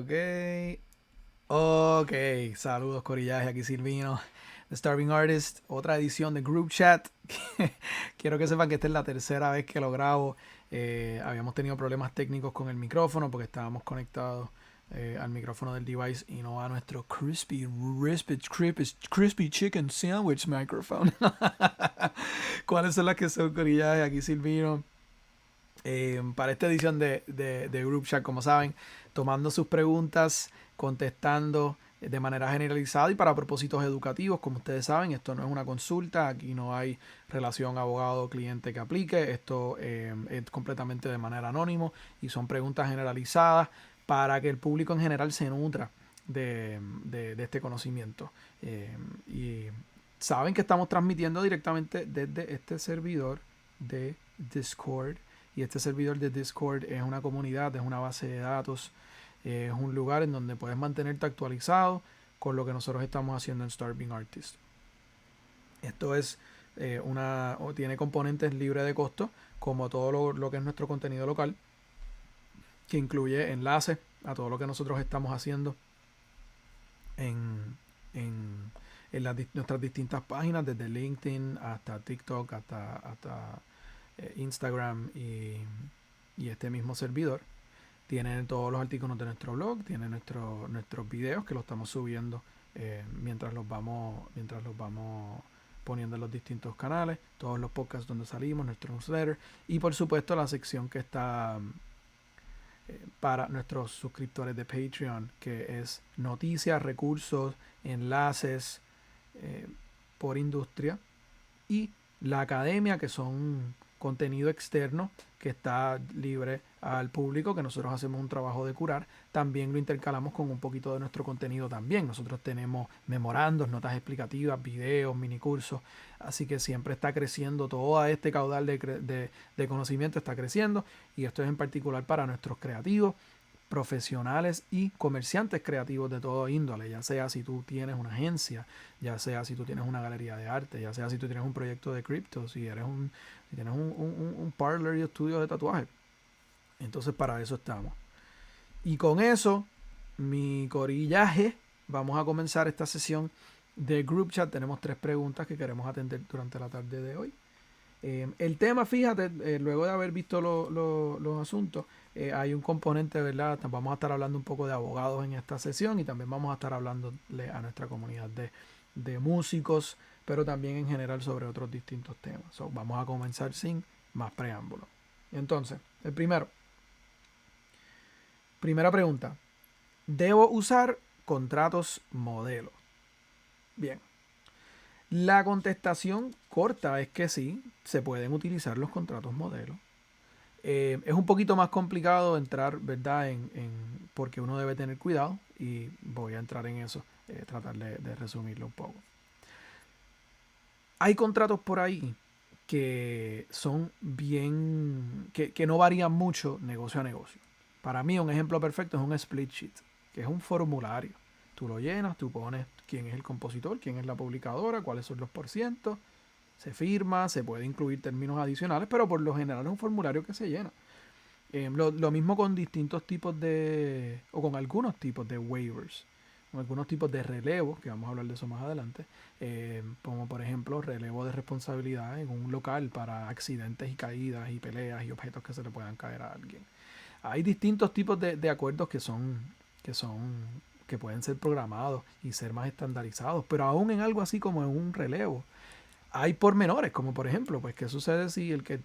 Ok. Ok. Saludos, Corillaje. Aquí Silvino, The Starving Artist. Otra edición de Group Chat. Quiero que sepan que esta es la tercera vez que lo grabo. Habíamos tenido problemas técnicos con el micrófono porque estábamos conectados al micrófono del device y no a nuestro crispy chicken sandwich microphone. ¿Cuáles son las que son, Corillaje? Aquí Silvino. Para esta edición de Group Chat, como saben, tomando sus preguntas, contestando de manera generalizada y para propósitos educativos. Como ustedes saben, esto no es una consulta, aquí no hay relación abogado-cliente que aplique, esto es completamente de manera anónimo y son preguntas generalizadas para que el público en general se nutra de este conocimiento. Y saben que estamos transmitiendo directamente desde este servidor de Discord. Y este servidor de Discord es una comunidad, es una base de datos, es un lugar en donde puedes mantenerte actualizado con lo que nosotros estamos haciendo en Starving Artist. Esto es tiene componentes libres de costo, como todo lo que es nuestro contenido local, que incluye enlaces a todo lo que nosotros estamos haciendo en, en, nuestras distintas páginas, desde LinkedIn hasta TikTok, hasta Instagram y este mismo servidor. Tienen todos los artículos de nuestro blog, tienen nuestros videos que los estamos subiendo mientras los vamos poniendo en los distintos canales, todos los podcasts donde salimos, nuestro newsletter y por supuesto la sección que está para nuestros suscriptores de Patreon, que es noticias, recursos, enlaces por industria y la academia, que son contenido externo que está libre al público, que nosotros hacemos un trabajo de curar. También lo intercalamos con un poquito de nuestro contenido también. Nosotros tenemos memorandos, notas explicativas, videos, minicursos. Así que siempre está creciendo, todo este caudal de conocimiento está creciendo. Y esto es en particular para nuestros creativos, profesionales y comerciantes creativos de todo índole, ya sea si tú tienes una agencia, ya sea si tú tienes una galería de arte, ya sea si tú tienes un proyecto de cripto, si tienes un parlor y estudio de tatuaje. Entonces para eso estamos. Y con eso, mi corillaje, vamos a comenzar esta sesión de Group Chat. Tenemos 3 preguntas que queremos atender durante la tarde de hoy. El tema, fíjate, luego de haber visto los asuntos, hay un componente, ¿verdad? Vamos a estar hablando un poco de abogados en esta sesión y también vamos a estar hablando a nuestra comunidad de músicos, pero también en general sobre otros distintos temas. Vamos a comenzar sin más preámbulos. Entonces, primera pregunta. ¿Debo usar contratos modelo? Bien. La contestación corta es que sí, se pueden utilizar los contratos modelo. Es un poquito más complicado entrar, ¿verdad? Porque uno debe tener cuidado y voy a entrar en eso, tratar de resumirlo un poco. Hay contratos por ahí que son bien, que no varían mucho negocio a negocio. Para mí un ejemplo perfecto es un split sheet, que es un formulario. Tú lo llenas, tú pones quién es el compositor, quién es la publicadora, cuáles son los porcientos, se firma, se puede incluir términos adicionales, pero por lo general es un formulario que se llena. Lo mismo con distintos tipos o con algunos tipos de waivers, con algunos tipos de relevos, que vamos a hablar de eso más adelante, como por ejemplo relevo de responsabilidad en un local para accidentes y caídas y peleas y objetos que se le puedan caer a alguien. Hay distintos tipos de acuerdos que son, que pueden ser programados y ser más estandarizados, pero aún en algo así como en un relevo, hay pormenores, como por ejemplo, pues qué sucede si el que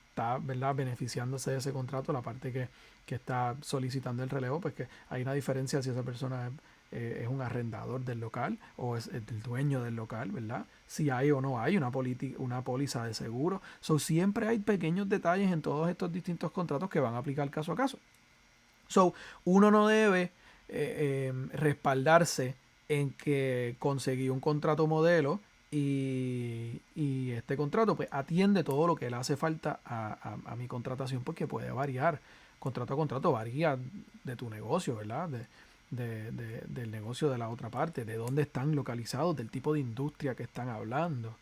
está, ¿verdad?, beneficiándose de ese contrato, la parte que está solicitando el relevo, pues que hay una diferencia si esa persona es un arrendador del local o es el dueño del local, ¿verdad? Si hay o no hay una póliza de seguro. So, siempre hay pequeños detalles en todos estos distintos contratos que van a aplicar caso a caso. So, uno no debe respaldarse en que conseguí un contrato modelo y este contrato pues atiende todo lo que le hace falta a mi contratación, porque puede variar contrato a contrato, varía de tu negocio, ¿verdad? Del negocio de la otra parte, de dónde están localizados, del tipo de industria que están hablando.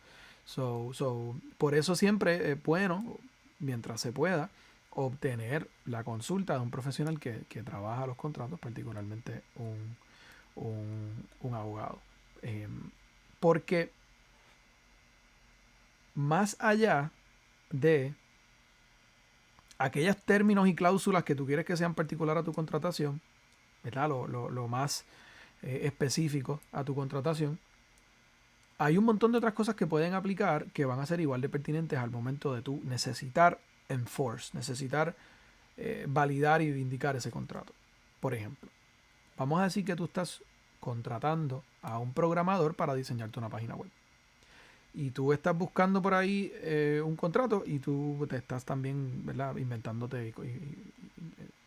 Por eso siempre es bueno, mientras se pueda, obtener la consulta de un profesional que trabaja los contratos, particularmente un abogado. Porque más allá de aquellos términos y cláusulas que tú quieres que sean particular a tu contratación, ¿verdad? Lo más específico a tu contratación, hay un montón de otras cosas que pueden aplicar que van a ser igual de pertinentes al momento de tú necesitar necesitar validar y vindicar ese contrato. Por ejemplo, vamos a decir que tú estás contratando a un programador para diseñarte una página web. Y tú estás buscando por ahí un contrato y tú te estás también, ¿verdad?, inventándote y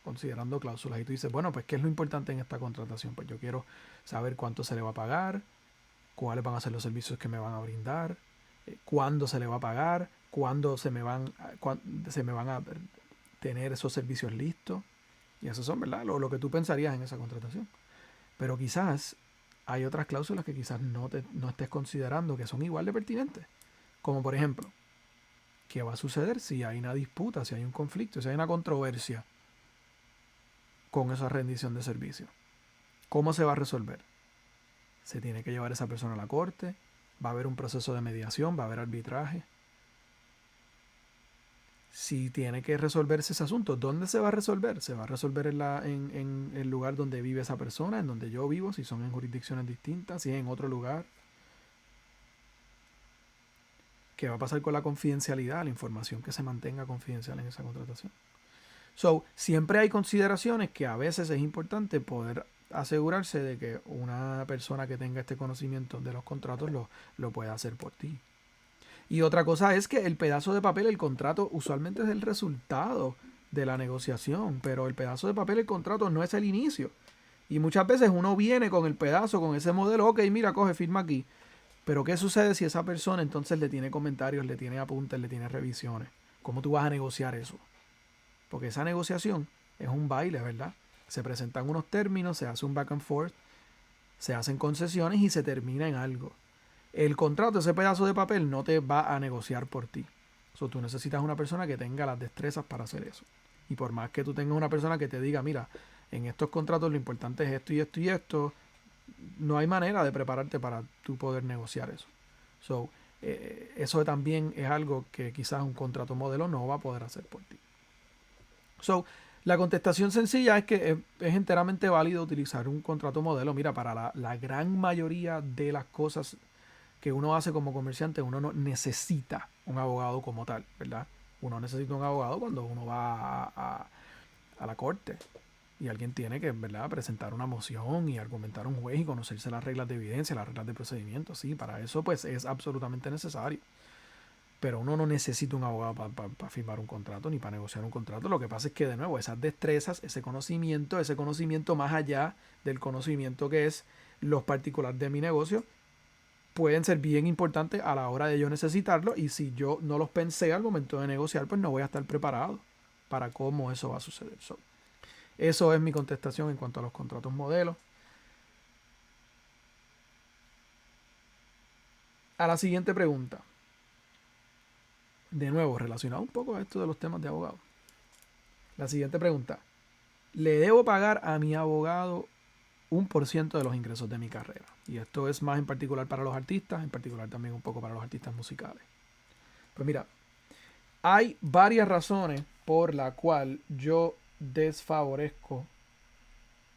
considerando cláusulas. Y tú dices, bueno, pues ¿qué es lo importante en esta contratación? Pues yo quiero saber cuánto se le va a pagar, cuáles van a ser los servicios que me van a brindar, cuándo se le va a pagar, cuándo se me van a tener esos servicios listos. Y eso son, ¿verdad?, lo que tú pensarías en esa contratación. Pero quizás hay otras cláusulas que quizás no estés considerando que son igual de pertinentes. Como por ejemplo, ¿qué va a suceder si hay una disputa, si hay un conflicto, si hay una controversia con esa rendición de servicio? ¿Cómo se va a resolver? ¿Se tiene que llevar esa persona a la corte? ¿Va a haber un proceso de mediación? ¿Va a haber arbitraje? Si tiene que resolverse ese asunto, ¿dónde se va a resolver? ¿Se va a resolver en el lugar donde vive esa persona, en donde yo vivo, si son en jurisdicciones distintas, si es en otro lugar? ¿Qué va a pasar con la confidencialidad, la información que se mantenga confidencial en esa contratación? Siempre hay consideraciones que a veces es importante poder asegurarse de que una persona que tenga este conocimiento de los contratos lo pueda hacer por ti. Y otra cosa es que el pedazo de papel, el contrato, usualmente es el resultado de la negociación, pero el pedazo de papel, el contrato, no es el inicio. Y muchas veces uno viene con el pedazo, con ese modelo, ok, mira, coge, firma aquí. Pero ¿qué sucede si esa persona entonces le tiene comentarios, le tiene apuntes, le tiene revisiones? ¿Cómo tú vas a negociar eso? Porque esa negociación es un baile, ¿verdad? Se presentan unos términos, se hace un back and forth, se hacen concesiones y se termina en algo. El contrato, ese pedazo de papel, no te va a negociar por ti. Tú necesitas una persona que tenga las destrezas para hacer eso. Y por más que tú tengas una persona que te diga, mira, en estos contratos lo importante es esto y esto y esto, no hay manera de prepararte para tú poder negociar eso. Eso también es algo que quizás un contrato modelo no va a poder hacer por ti. La contestación sencilla es que es enteramente válido utilizar un contrato modelo. Mira, para la gran mayoría de las cosas que uno hace como comerciante, uno no necesita un abogado como tal, ¿verdad? Uno necesita un abogado cuando uno va a la corte y alguien tiene que, ¿verdad?, presentar una moción y argumentar a un juez y conocerse las reglas de evidencia, las reglas de procedimiento. Sí, para eso pues es absolutamente necesario. Pero uno no necesita un abogado para firmar un contrato ni para negociar un contrato. Lo que pasa es que, de nuevo, esas destrezas, ese conocimiento más allá del conocimiento que es los particulares de mi negocio, pueden ser bien importantes a la hora de yo necesitarlo, y si yo no los pensé al momento de negociar, pues no voy a estar preparado para cómo eso va a suceder. Eso es mi contestación en cuanto a los contratos modelos. A la siguiente pregunta. De nuevo, relacionado un poco a esto de los temas de abogado. La siguiente pregunta. ¿Le debo pagar a mi abogado 1% de los ingresos de mi carrera? Y esto es más en particular para los artistas, en particular también un poco para los artistas musicales. Pues mira, hay varias razones por la cual yo desfavorezco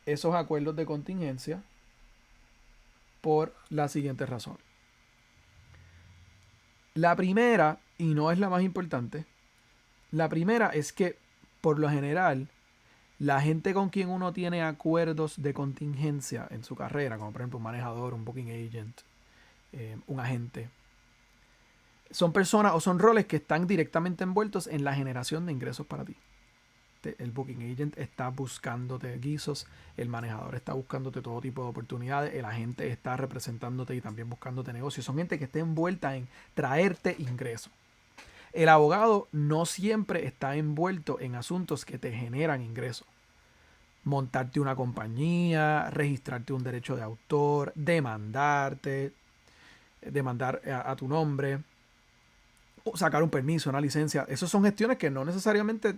esos acuerdos de contingencia por la siguiente razón. La primera, y no es la más importante, la primera es que por lo general la gente con quien uno tiene acuerdos de contingencia en su carrera, como por ejemplo un manejador, un booking agent, un agente, son personas o son roles que están directamente envueltos en la generación de ingresos para ti. El booking agent está buscándote guisos, el manejador está buscándote todo tipo de oportunidades, el agente está representándote y también buscándote negocios. Son gente que está envuelta en traerte ingresos. El abogado no siempre está envuelto en asuntos que te generan ingresos. Montarte una compañía, registrarte un derecho de autor, demandar a tu nombre, o sacar un permiso, una licencia. Esas son gestiones que no necesariamente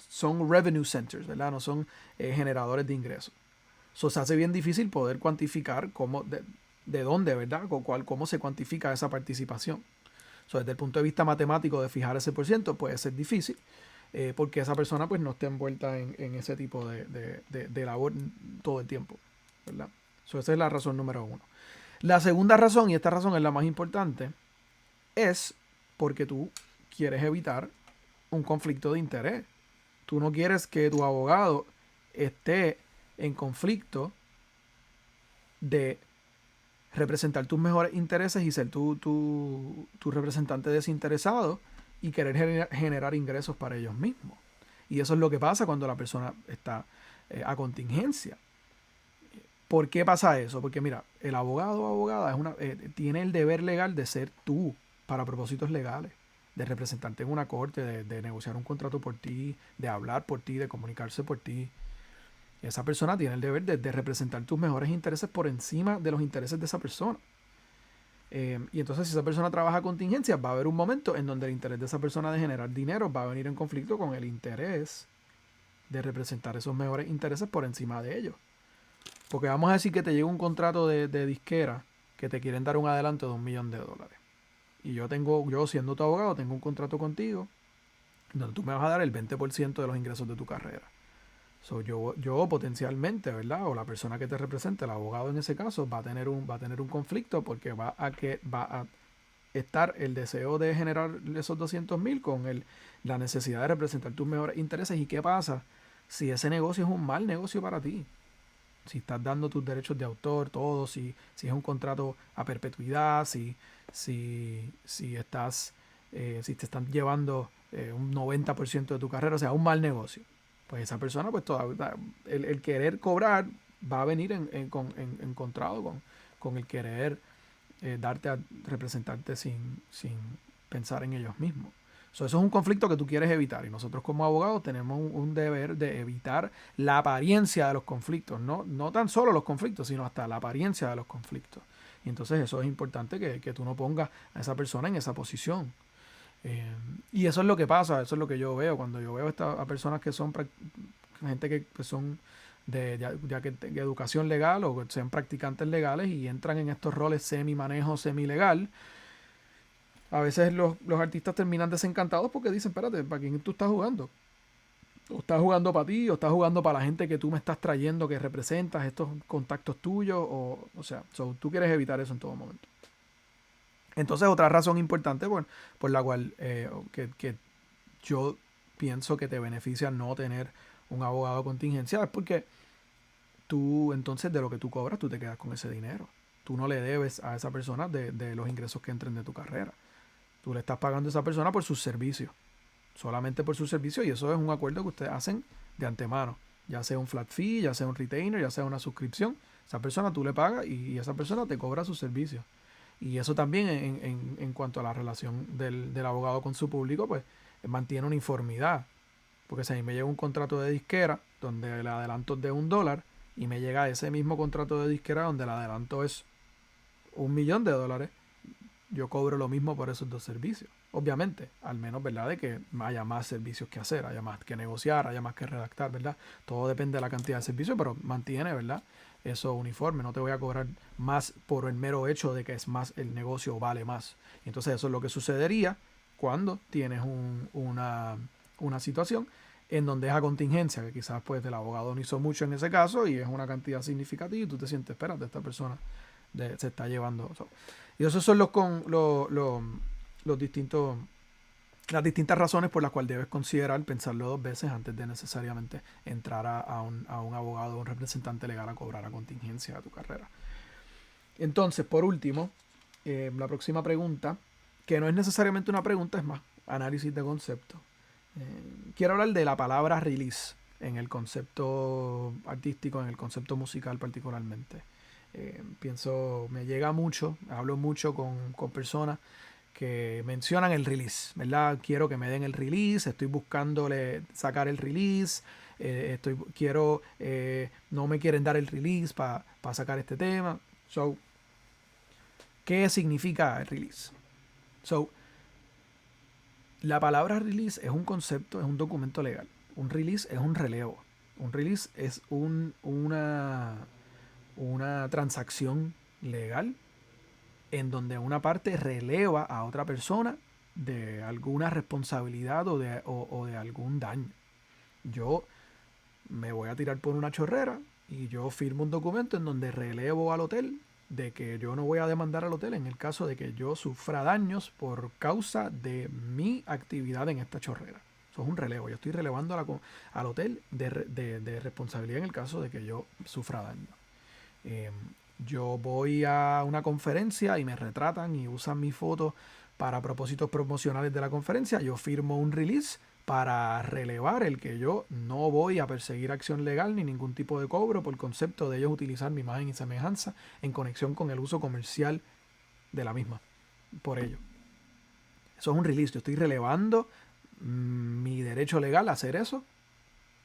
son revenue centers, ¿verdad? No son generadores de ingresos. Eso se hace bien difícil poder cuantificar de dónde, ¿verdad? Cómo se cuantifica esa participación. Desde el punto de vista matemático de fijar ese % puede ser difícil, porque esa persona pues no está envuelta en ese tipo de labor todo el tiempo, ¿verdad? Esa es la razón número 1. La segunda razón, y esta razón es la más importante, es porque tú quieres evitar un conflicto de interés. Tú no quieres que tu abogado esté en conflicto de representar tus mejores intereses y ser tu representante desinteresado y querer generar ingresos para ellos mismos. Y eso es lo que pasa cuando la persona está a contingencia. ¿Por qué pasa eso? Porque mira, el abogado o abogada tiene el deber legal de ser tú para propósitos legales, de representarte en una corte, de negociar un contrato por ti, de hablar por ti, de comunicarse por ti. Esa persona tiene el deber de representar tus mejores intereses por encima de los intereses de esa persona. Y entonces si esa persona trabaja a contingencia, va a haber un momento en donde el interés de esa persona de generar dinero va a venir en conflicto con el interés de representar esos mejores intereses por encima de ellos. Porque vamos a decir que te llega un contrato de disquera que te quieren dar un adelanto de $1 millón. Y yo siendo tu abogado, tengo un contrato contigo donde tú me vas a dar el 20% de los ingresos de tu carrera. Yo potencialmente, ¿verdad? O la persona que te represente, el abogado en ese caso, va a tener un conflicto porque va a estar el deseo de generar esos 200,000 con la necesidad de representar tus mejores intereses. ¿Y qué pasa si ese negocio es un mal negocio para ti? Si estás dando tus derechos de autor, todo, si es un contrato a perpetuidad, si te están llevando un 90% de tu carrera, o sea, un mal negocio. Pues esa persona, pues el querer cobrar va a venir encontrado con el querer darte a representarte sin pensar en ellos mismos. Eso es un conflicto que tú quieres evitar y nosotros como abogados tenemos un deber de evitar la apariencia de los conflictos, no tan solo los conflictos, sino hasta la apariencia de los conflictos. Y entonces eso es importante que tú no pongas a esa persona en esa posición. Y eso es lo que pasa, eso es lo que yo veo cuando yo veo a personas que son gente que son de educación legal o sean practicantes legales y entran en estos roles semi-manejo, semi-legal. A veces los artistas terminan desencantados porque dicen, espérate, ¿para quién tú estás jugando? O estás jugando para ti, o estás jugando para la gente que tú me estás trayendo, que representas, estos contactos tuyos, o sea, tú quieres evitar eso en todo momento. Entonces, otra razón importante por la cual que yo pienso que te beneficia no tener un abogado contingencia es porque tú, entonces, de lo que tú cobras, tú te quedas con ese dinero. Tú no le debes a esa persona de los ingresos que entren de tu carrera. Tú le estás pagando a esa persona por sus servicios. Solamente por sus servicios, y eso es un acuerdo que ustedes hacen de antemano. Ya sea un flat fee, ya sea un retainer, ya sea una suscripción. Esa persona tú le pagas y esa persona te cobra sus servicios. Y eso también en cuanto a la relación del abogado con su público, pues mantiene uniformidad. Porque si a mí me llega un contrato de disquera donde el adelanto es de $1 y me llega ese mismo contrato de disquera donde el adelanto es $1 millón, yo cobro lo mismo por esos dos servicios. Obviamente, al menos, ¿verdad? De que haya más servicios que hacer, haya más que negociar, haya más que redactar, ¿verdad? Todo depende de la cantidad de servicios, pero mantiene, ¿verdad? Eso uniforme. No te voy a cobrar más por el mero hecho de que es más, el negocio vale más. Entonces eso es lo que sucedería cuando tienes una situación en donde es a contingencia, que quizás pues el abogado no hizo mucho en ese caso y es una cantidad significativa y tú te sientes, espérate, esta persona se está llevando. Y esos son las distintas razones por las cuales debes considerar pensarlo 2 veces antes de necesariamente entrar a un abogado o un representante legal a cobrar a contingencia de tu carrera. Entonces, por último, la próxima pregunta, que no es necesariamente una pregunta, es más análisis de concepto. Quiero hablar de la palabra release en el concepto artístico, en el concepto musical particularmente. Me llega mucho, hablo mucho con personas que mencionan el release, ¿verdad? Quiero que me den el release, estoy buscándole sacar el release, no me quieren dar el release para sacar este tema. ¿Qué significa el release? La palabra release es un concepto, es un documento legal. Un release es un relevo. Un release es una transacción legal en donde una parte releva a otra persona de alguna responsabilidad o de algún daño. Yo me voy a tirar por una chorrera y yo firmo un documento en donde relevo al hotel de que yo no voy a demandar al hotel en el caso de que yo sufra daños por causa de mi actividad en esta chorrera. Eso es un relevo. Yo estoy relevando al hotel de responsabilidad en el caso de que yo sufra daño. Yo voy a una conferencia y me retratan y usan mi foto para propósitos promocionales de la conferencia. Yo firmo un release para relevar el que yo no voy a perseguir acción legal ni ningún tipo de cobro por concepto de ellos utilizar mi imagen y semejanza en conexión con el uso comercial de la misma. Por ello. Eso es un release. Yo estoy relevando mi derecho legal a hacer eso,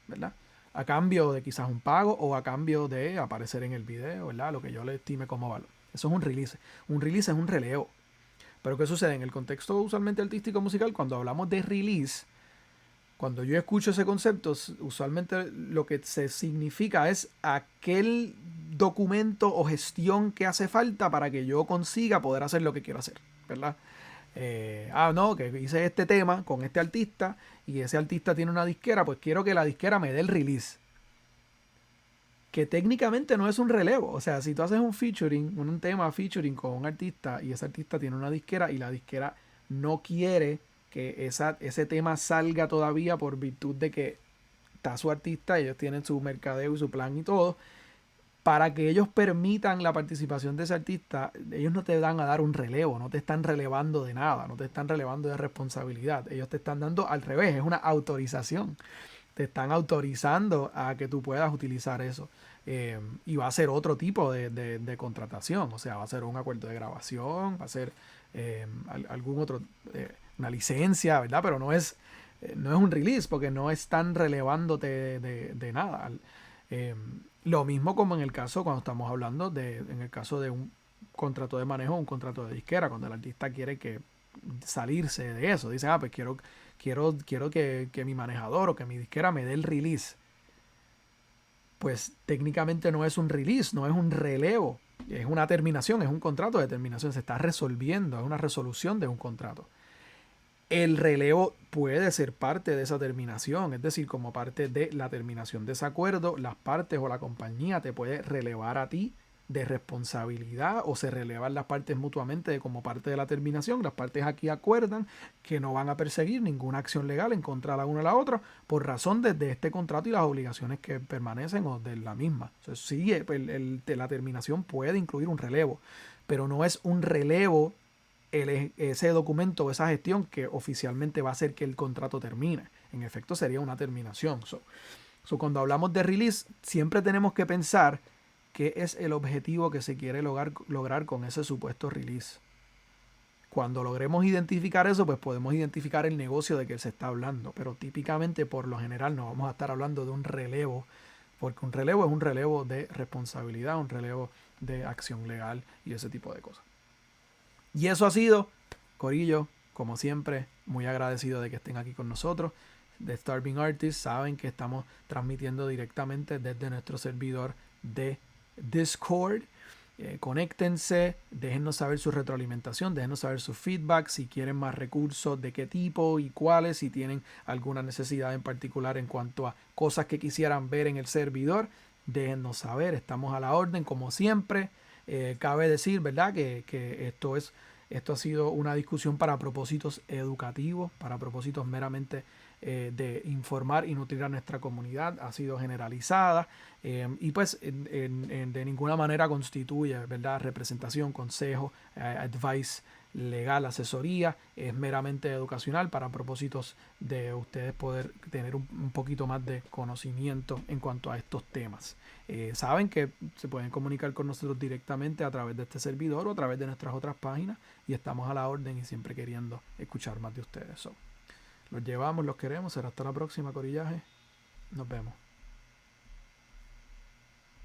¿verdad? A cambio de quizás un pago o a cambio de aparecer en el video, ¿verdad? Lo que yo le estime como valor. Eso es un release. Un release es un relevo. Pero ¿qué sucede? En el contexto usualmente artístico musical, cuando hablamos de release, cuando yo escucho ese concepto, usualmente lo que se significa es aquel documento o gestión que hace falta para que yo consiga poder hacer lo que quiero hacer, ¿verdad? No, que hice este tema con este artista y ese artista tiene una disquera, pues quiero que la disquera me dé el release. Que técnicamente no es un relevo. O sea, si tú haces un featuring, un tema featuring con un artista y ese artista tiene una disquera y la disquera no quiere que ese tema salga todavía por virtud de que está su artista, ellos tienen su mercadeo y su plan y todo, para que ellos permitan la participación de ese artista, ellos no te dan a dar un relevo, no te están relevando de nada, no te están relevando de responsabilidad, ellos te están dando al revés, es una autorización, te están autorizando a que tú puedas utilizar eso. Y va a ser otro tipo de contratación, o sea, va a ser un acuerdo de grabación, va a ser algún otro, una licencia, ¿verdad? Pero no es un release porque no están relevándote de nada. Lo mismo como en el caso cuando estamos hablando en el caso de un contrato de manejo, un contrato de disquera, cuando el artista quiere que salirse de eso, dice, pues quiero que mi manejador o que mi disquera me dé el release. Pues técnicamente no es un release, no es un relevo, es una terminación, es un contrato de terminación, se está resolviendo, es una resolución de un contrato. El relevo puede ser parte de esa terminación, es decir, como parte de la terminación de ese acuerdo, las partes o la compañía te puede relevar a ti de responsabilidad o se relevan las partes mutuamente como parte de la terminación. Las partes aquí acuerdan que no van a perseguir ninguna acción legal en contra de la una a la otra por razón de este contrato y las obligaciones que permanecen o de la misma. Entonces, sí, la terminación puede incluir un relevo, pero no es un relevo ese documento o esa gestión que oficialmente va a hacer que el contrato termine. En efecto, sería una terminación. Cuando hablamos de release, siempre tenemos que pensar qué es el objetivo que se quiere lograr con ese supuesto release. Cuando logremos identificar eso, pues podemos identificar el negocio de que se está hablando. Pero típicamente, por lo general, no vamos a estar hablando de un relevo, porque un relevo es un relevo de responsabilidad, un relevo de acción legal y ese tipo de cosas. Y eso ha sido, corillo, como siempre, muy agradecido de que estén aquí con nosotros. De Starving Artists, saben que estamos transmitiendo directamente desde nuestro servidor de Discord. Conéctense, déjennos saber su retroalimentación, déjennos saber su feedback, si quieren más recursos, de qué tipo y cuáles, si tienen alguna necesidad en particular en cuanto a cosas que quisieran ver en el servidor, déjennos saber, estamos a la orden como siempre. Cabe decir, ¿verdad?, que esto ha sido una discusión para propósitos educativos, para propósitos meramente de informar y nutrir a nuestra comunidad. Ha sido generalizada y pues de ninguna manera constituye, ¿verdad?, representación, consejo, advice legal, asesoría. Es meramente educacional para propósitos de ustedes poder tener un poquito más de conocimiento en cuanto a estos temas. Saben que se pueden comunicar con nosotros directamente a través de este servidor o a través de nuestras otras páginas y estamos a la orden y siempre queriendo escuchar más de ustedes. Los llevamos, los queremos. Será hasta la próxima, corillaje. Nos vemos.